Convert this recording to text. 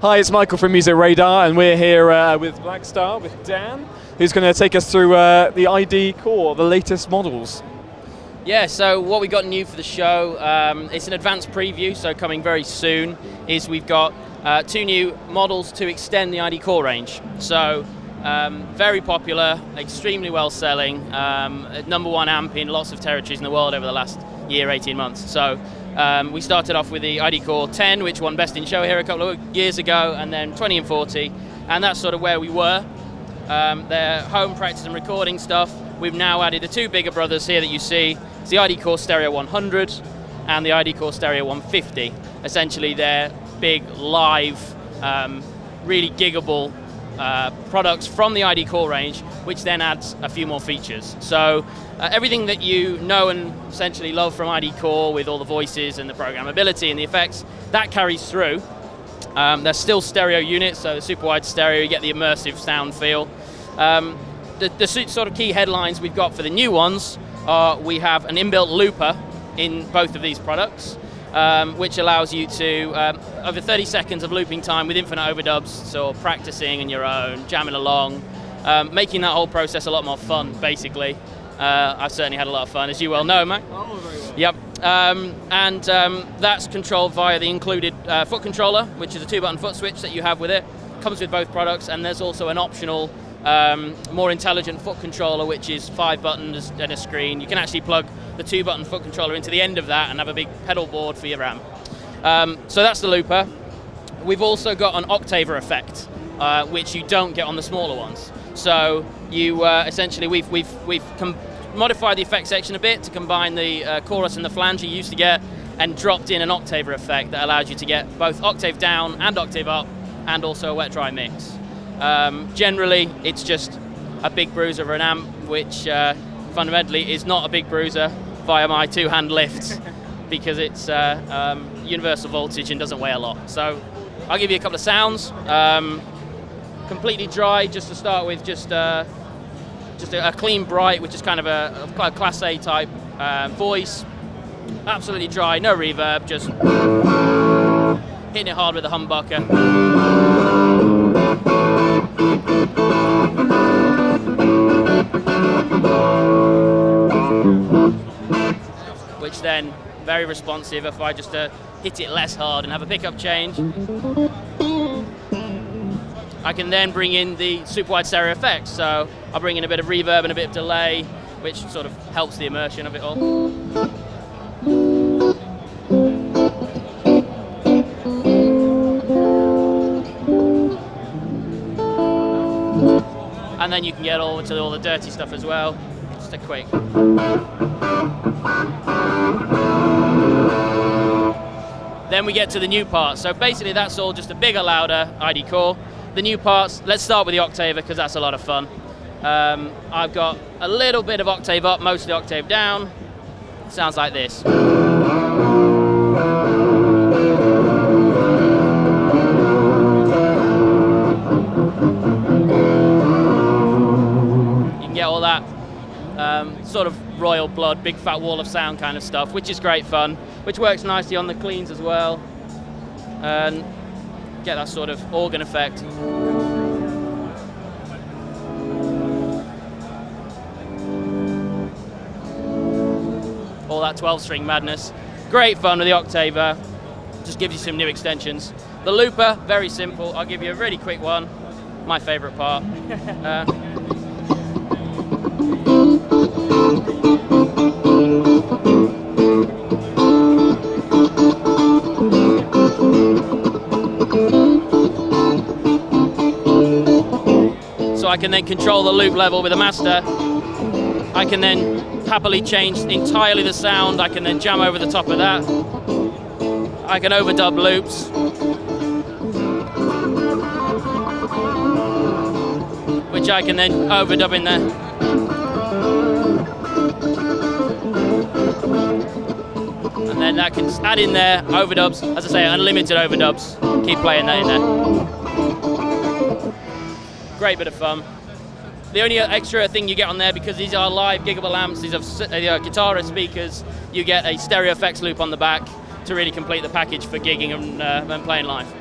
Hi, it's Michael from Music Radar, and we're here with Blackstar, with Dan, who's going to take us through the ID Core, the latest models. Yeah, so what we got new for the show, it's an advanced preview, so coming very soon, is we've got 2 new models to extend the ID Core range. So, very popular, extremely well selling, #1 amp in lots of territories in the world over the last year, 18 months. So, we started off with the ID Core 10, which won Best in Show here a couple of years ago, and then 20 and 40, and that's sort of where we were. Their home practice and recording stuff. We've now added the 2 bigger brothers here that you see. It's the ID Core Stereo 100 and the ID Core Stereo 150. Essentially, they're big, live, really giggable products from the ID Core range, which then adds a few more features. So everything that you know and essentially love from ID Core, with all the voices and the programmability and the effects, that carries through. They're still stereo units, so super wide stereo, you get the immersive sound feel. The sort of key headlines we've got for the new ones are we have an inbuilt looper in both of these products, which allows you to, over 30 seconds of looping time with infinite overdubs, so practicing on your own, jamming along, making that whole process a lot more fun, basically. I've certainly had a lot of fun, as you well know, Mac. Oh, very well. Yep. That's controlled via the included foot controller, which is a 2-button foot switch that you have with it. Comes with both products, and there's also an optional, more intelligent foot controller, which is 5 buttons and a screen. You can actually plug the 2-button foot controller into the end of that and have a big pedal board for your amp. So that's the looper. We've also got an octaver effect, which you don't get on the smaller ones. So you essentially, we've modified the effect section a bit to combine the chorus and the flange you used to get, and dropped in an octaver effect that allows you to get both octave down and octave up, and also a wet-dry mix. Generally, it's just a big bruiser of an amp, which fundamentally is not a big bruiser via my 2-hand lift, because it's universal voltage and doesn't weigh a lot. So I'll give you a couple of sounds. Completely dry, just to start with, just a clean bright, which is kind of a Class A type voice. Absolutely dry, no reverb, just hitting it hard with a humbucker. Which then, very responsive if I just hit it less hard and have a pickup change. I can then bring in the super wide stereo effects, so I'll bring in a bit of reverb and a bit of delay, which sort of helps the immersion of it all. And then you can get all to all the dirty stuff as well. Just a quick. Then we get to the new parts. So basically that's all just a bigger, louder ID Core. The new parts, let's start with the octaver, because that's a lot of fun. I've got a little bit of octave up, mostly octave down. Sounds like this. You can get all that sort of royal blood, big fat wall of sound kind of stuff, which is great fun, which works nicely on the cleans as well. And get that sort of organ effect. All that 12-string madness. Great fun with the octaver. Just gives you some new extensions. The looper, very simple. I'll give you a really quick one. My favorite part. So I can then control the loop level with a master. I can then happily change entirely the sound. I can then jam over the top of that. I can overdub loops. Which I can then overdub in there. And then I can add in there overdubs, as I say, unlimited overdubs. Keep playing that in there. Great bit of fun. The only extra thing you get on there, because these are live giggable amps, these are guitar speakers, you get a stereo effects loop on the back to really complete the package for gigging and playing live.